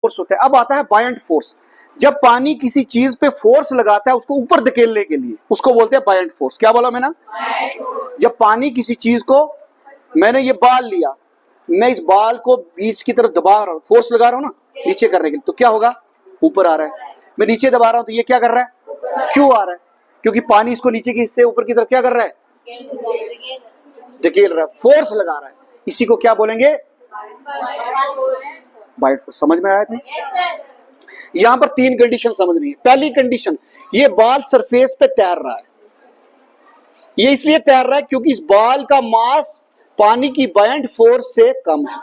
Force होता है। अब आता है बायंट फोर्स। जब पानी किसी चीज पे फोर्स लगाता है उसको ऊपर धकेलने के लिए, उसको बोलते हैं बायंट फोर्स। क्या बोला मैंने? जब पानी किसी चीज को, मैंने ये बाल लिया, मैं इस बाल को बीच की तरफ दबा रहा हूँ, फोर्स लगा रहा हूँ ना नीचे करने के लिए, तो क्या होगा? ऊपर आ रहा है। मैं नीचे दबा रहा हूँ तो ये क्या कर रहा है? क्यों आ रहा है? क्योंकि पानी इसको नीचे के हिस्से ऊपर की तरफ क्या कर रहा है? धकेल रहा है, फोर्स लगा रहा है। इसी को क्या बोलेंगे? Buoyant force. समझ में आया था? यहां पर तीन कंडीशन समझनी है। पहली कंडीशन, ये बाल सरफेस पे तैर रहा है। ये इसलिए तैर रहा है क्योंकि इस बाल का मास पानी की बायंट फोर्स से कम है।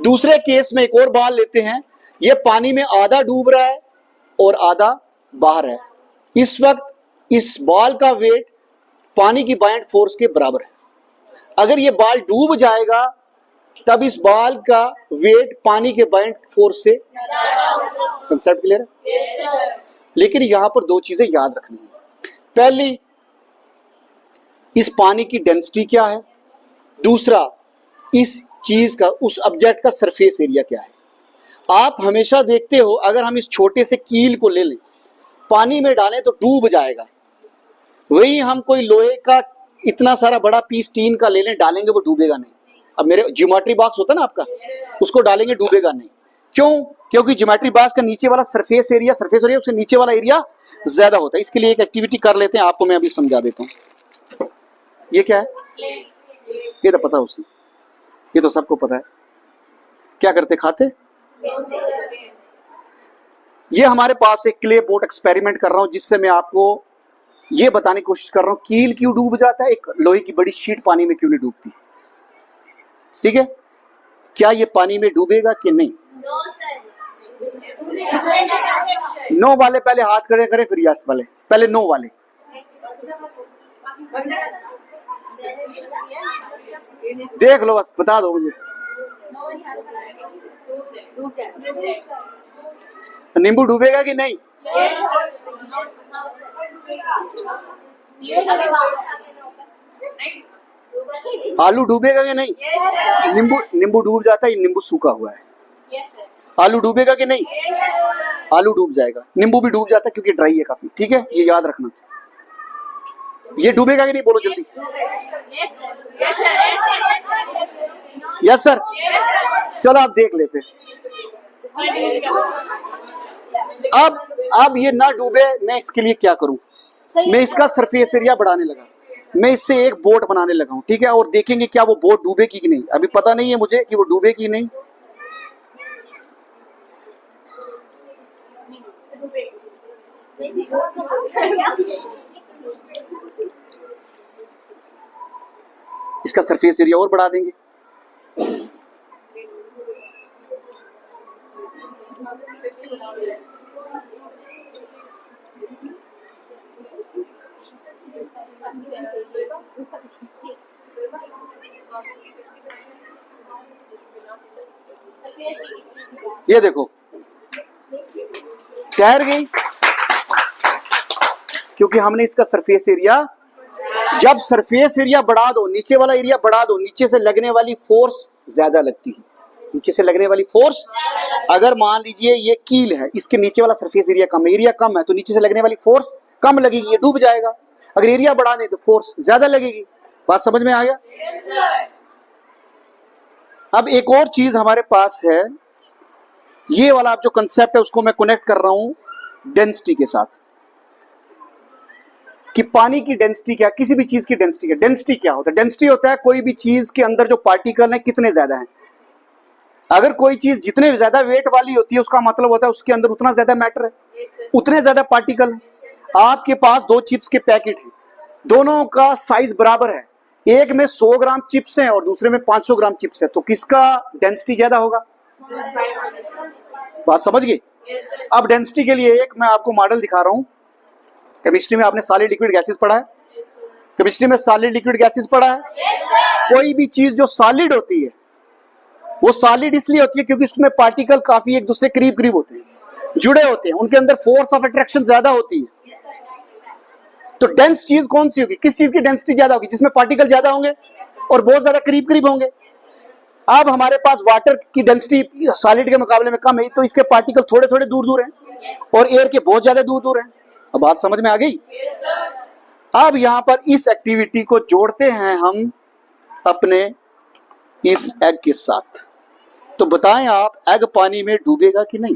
दूसरे केस में एक और बाल लेते हैं, ये पानी में आधा डूब रहा है और आधा बाहर है। इस वक्त इस बाल का वेट पानी की बायंट फोर्स के बराबर है। अगर ये बाल डूब जाएगा तब इस बाल का वेट पानी के बायंट फोर्स से, कंसेप्ट क्लियर है? लेकिन यहां पर दो चीजें याद रखनी है। पहली, इस पानी की डेंसिटी क्या है। दूसरा, इस चीज का, उस ऑब्जेक्ट का सरफेस एरिया क्या है। आप हमेशा देखते हो, अगर हम इस छोटे से कील को ले लें, पानी में डालें तो डूब जाएगा। वही हम कोई लोहे का इतना सारा बड़ा पीस टीन का ले लें, डालेंगे, वो डूबेगा नहीं। अब मेरे ज्योमेट्री बॉक्स होता है ना आपका, उसको डालेंगे, डूबेगा नहीं। क्यों? क्योंकि ज्योमेट्री बॉक्स का नीचे वाला सरफेस एरिया उससे नीचे वाला एरिया ज्यादा होता है। इसके लिए एक एक्टिविटी कर लेते हैं, आपको मैं अभी समझा देता हूं। ये क्या है? ये तो पता है उसे, ये तो सबको पता है। क्या करते? खाते। ये हमारे पास एक क्ले बोट एक्सपेरिमेंट कर रहा हूं, जिससे मैं आपको ये बताने की कोशिश कर रहा हूं कील क्यों डूब जाता है, एक लोहे की बड़ी शीट पानी में क्यों नहीं डूबती। ठीक है? क्या ये पानी में डूबेगा कि नहीं? नो वाले पहले हाथ खड़े करें, फिर यस वाले। पहले नो वाले। देख लो, बस बता दो मुझे। नींबू डूबेगा कि नहीं? आलू डूबेगा कि नहीं? नींबू डूब जाता है, नींबू सूखा हुआ है। आलू डूबेगा कि नहीं? आलू डूब जाएगा। नींबू भी डूब जाता है क्योंकि ड्राई है काफी। ठीक है, ये याद रखना। ये डूबेगा कि नहीं? बोलो जल्दी। Yes sir. चलो आप देख लेते। अब ये ना डूबे, मैं इसके लिए क्या करूं? मैं इसका सरफेस एरिया बढ़ाने लगा। मैं इससे एक बोट बनाने लगा हूं। ठीक है, और देखेंगे क्या वो बोट डूबेगी कि नहीं। अभी पता नहीं है मुझे कि वो डूबेगी कि नहीं। इसका सरफेस एरिया और बढ़ा देंगे। ये देखो तैर गई, क्योंकि हमने इसका सरफेस एरिया, जब सरफेस एरिया बढ़ा दो, नीचे वाला एरिया बढ़ा दो, नीचे से लगने वाली फोर्स ज्यादा लगती है। नीचे से लगने वाली फोर्स, अगर मान लीजिए ये कील है, इसके नीचे वाला सरफेस एरिया कम है, तो नीचे से लगने वाली फोर्स कम लगेगी, ये डूब जाएगा। अगर एरिया बढ़ा दे तो फोर्स ज्यादा लगेगी। बात समझ में आ गया? अब एक और चीज हमारे पास है, ये वाला जो कंसेप्ट है उसको मैं कनेक्ट कर रहा हूं डेंसिटी के साथ, कि पानी की डेंसिटी क्या, किसी भी चीज की डेंसिटी क्या। डेंसिटी क्या होता है? डेंसिटी होता है कोई भी चीज के अंदर जो पार्टिकल है कितने ज्यादा हैं। अगर कोई चीज जितने ज्यादा वेट वाली होती है उसका मतलब होता है उसके अंदर उतना ज्यादा मैटर है, उतने ज्यादा पार्टिकल है। आपके पास दो चिप्स के पैकेट हैं, दोनों का साइज बराबर है, एक में 100 ग्राम चिप्स हैं और दूसरे में 500 ग्राम चिप्स है, तो किसका डेंसिटी ज्यादा होगा? बात समझ गए? अब डेंसिटी के लिए एक मैं आपको मॉडल दिखा रहा हूं। केमिस्ट्री में आपने सॉलिड लिक्विड गैसेस पढ़ा है? केमिस्ट्री में सॉलिड लिक्विड गैसेस पढ़ा है? कोई भी चीज जो सॉलिड होती है वो सॉलिड इसलिए होती है क्योंकि उसमें पार्टिकल काफी एक दूसरे करीब करीब होते हैं, जुड़े होते हैं, उनके अंदर फोर्स ऑफ अट्रैक्शन ज्यादा होती है। तो डेंस चीज कौन सी होगी? किस चीज की डेंसिटी ज्यादा होगी? जिसमें पार्टिकल ज्यादा होंगे और बहुत ज्यादा करीब करीब होंगे। अब हमारे पास वाटर की डेंसिटी सॉलिड के मुकाबले में कम है, तो इसके पार्टिकल थोड़े थोड़े दूर दूर हैं और एयर के बहुत ज्यादा दूर दूर हैं। अब बात समझ में आ गई? अब यहां पर इस एक्टिविटी को जोड़ते हैं हम अपने इस एग के साथ। तो बताएं आप, एग पानी में डूबेगा कि नहीं?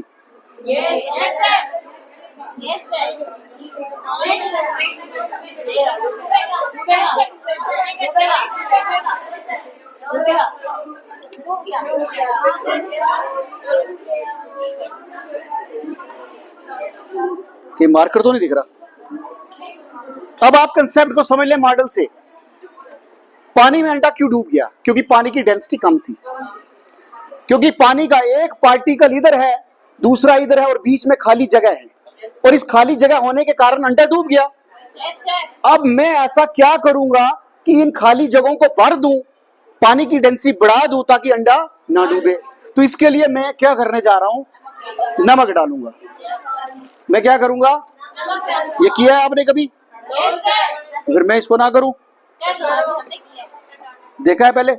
कि मार्कर तो नहीं दिख रहा। अब आप कंसेप्ट को समझ लें मॉडल से। पानी में अंडा क्यों डूब गया? क्योंकि पानी की डेंसिटी कम थी, क्योंकि पानी का एक पार्टिकल इधर है, दूसरा इधर है और बीच में खाली जगह है, और इस खाली जगह होने के कारण अंडा डूब गया। अब मैं ऐसा क्या करूंगा कि इन खाली जगहों को भर दूं, पानी की डेंसिटी बढ़ा दूं ताकि अंडा ना डूबे। तो इसके लिए मैं क्या करने जा रहा हूं? नमक डालूंगा। मैं क्या करूंगा? ये किया है आपने कभी? फिर मैं इसको ना करूं? देखा है पहले?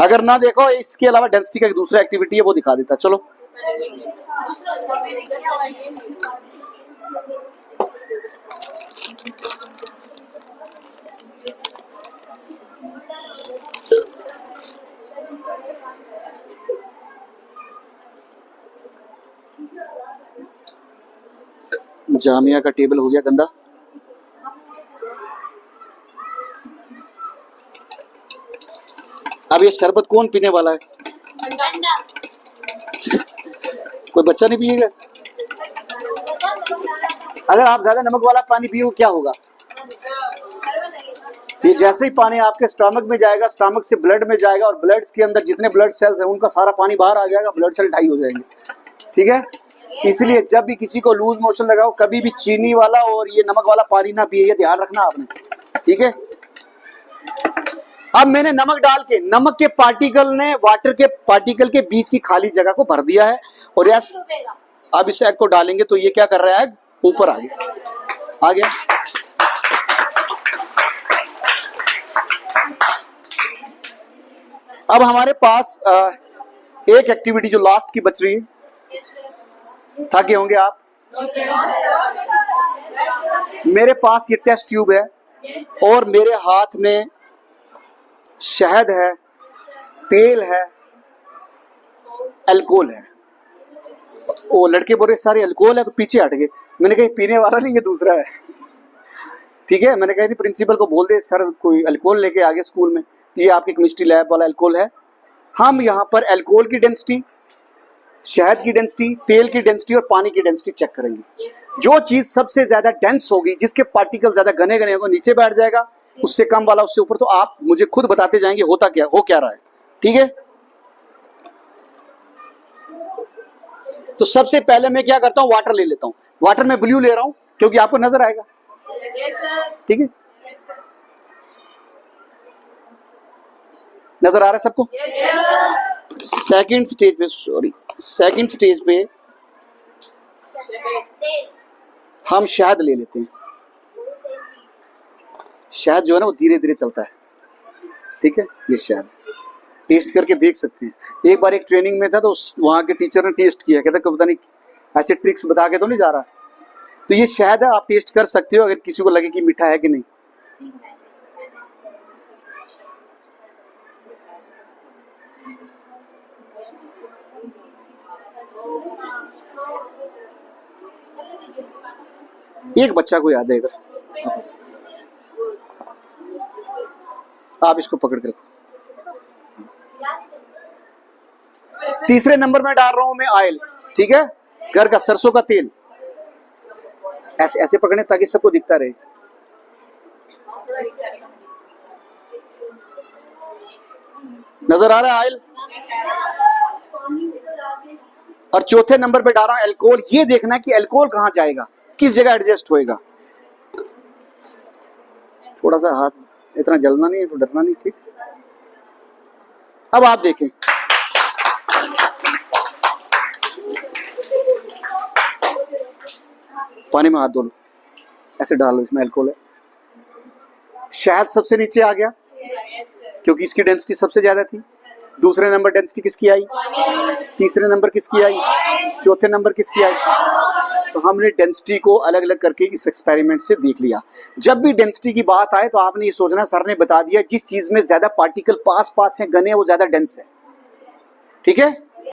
अगर ना देखो, इसके अलावा डेंसिटी का एक दूसरा एक्टिविटी है, वो दिखा देता। चलो जामिया का टेबल हो गया गंदा। अब ये शरबत कौन पीने वाला है? कोई बच्चा नहीं पिएगा? अगर आप ज्यादा नमक वाला पानी पियो क्या होगा? ये जैसे ही पानी आपके स्टमक में जाएगा, स्टमक से ब्लड में जाएगा, और ब्लड के अंदर जितने ब्लड सेल्स हैं उनका सारा पानी बाहर आ जाएगा, ब्लड सेल ढाई हो जाएंगे। ठीक है? इसलिए जब भी किसी को लूज मोशन लगाओ, कभी भी चीनी वाला और ये नमक वाला पानी ना पिए, ये ध्यान रखना आपने। ठीक है? अब मैंने नमक डाल के, नमक के पार्टिकल ने वाटर के पार्टिकल के बीच की खाली जगह को भर दिया है, और यस अब इस एग को डालेंगे तो ये क्या कर रहा है? एग ऊपर आ गया। आ गया। अब हमारे पास एक एक्टिविटी जो लास्ट की बच रही है। थके होंगे आप। मेरे पास ये टेस्ट ट्यूब है और मेरे हाथ में शहद है, तेल है, अल्कोहल है। वो लड़के बोल रहे सारे अल्कोहल है, तो पीछे हट गए। मैंने कहा पीने वाला नहीं, ये दूसरा है। ठीक है? मैंने कहा नहीं, प्रिंसिपल को बोल दे सर कोई अल्कोहल लेके आ गए स्कूल में, तो ये आपके केमिस्ट्री लैब वाला अल्कोहल है। हम यहाँ पर अल्कोहल की डेंसिटी, शहद की डेंसिटी, तेल की डेंसिटी और पानी की डेंसिटी चेक करेंगे। जो चीज सबसे ज्यादा डेंस होगी, जिसके पार्टिकल ज्यादा घने घने होंगे, नीचे बैठ जाएगा, उससे कम वाला उससे ऊपर। तो आप मुझे खुद बताते जाएंगे होता क्या, हो क्या रहा है। ठीक है? तो सबसे पहले मैं क्या करता हूं? वाटर ले लेता हूं। वाटर में ब्लू ले रहा हूं क्योंकि आपको नजर आएगा। ठीक है? नजर आ रहा है सबको? सेकंड स्टेज पे, सॉरी, सेकंड स्टेज पे हम शहद ले लेते हैं। शहद जो है ना वो धीरे धीरे चलता है। ठीक है? ये शहद टेस्ट करके देख सकते हैं। एक बार एक ट्रेनिंग में था तो वहां के टीचर ने टेस्ट किया, कहता पता नहीं ऐसे ट्रिक्स बता के तो नहीं जा रहा। तो ये शहद है, आप टेस्ट कर सकते हो अगर किसी को लगे कि मीठा है कि नहीं। एक बच्चा कोई आ जाए इधर, आप इसको पकड़ के रखो। तीसरे नंबर में डाल रहा हूं मैं ऑयल। ठीक है? घर का सरसों का तेल। ऐसे ऐसे पकड़े ताकि सबको दिखता रहे। नजर आ रहा है ऑयल? और चौथे नंबर पे डाल रहा हूं अल्कोहल। ये देखना कि अल्कोहल कहां जाएगा, किस जगह एडजस्ट होएगा। थोड़ा सा हाथ, इतना जलना नहीं है तो डरना नहीं। ठीक? अब आप देखें, पानी में हाथ धो लो, ऐसे डाल लो, इसमें अल्कोहल है। शहद सबसे नीचे आ गया क्योंकि इसकी डेंसिटी सबसे ज्यादा थी। दूसरे नंबर डेंसिटी किसकी आई? तीसरे नंबर किसकी आई? चौथे नंबर किसकी आई? तो हमने डेंसिटी को अलग अलग करके इस एक्सपेरिमेंट से देख लिया। जब भी डेंसिटी की बात आए तो आपने ये सोचना, सर ने बता दिया जिस चीज में ज्यादा पार्टिकल पास पास है, घने, वो ज्यादा डेंस है। ठीक है।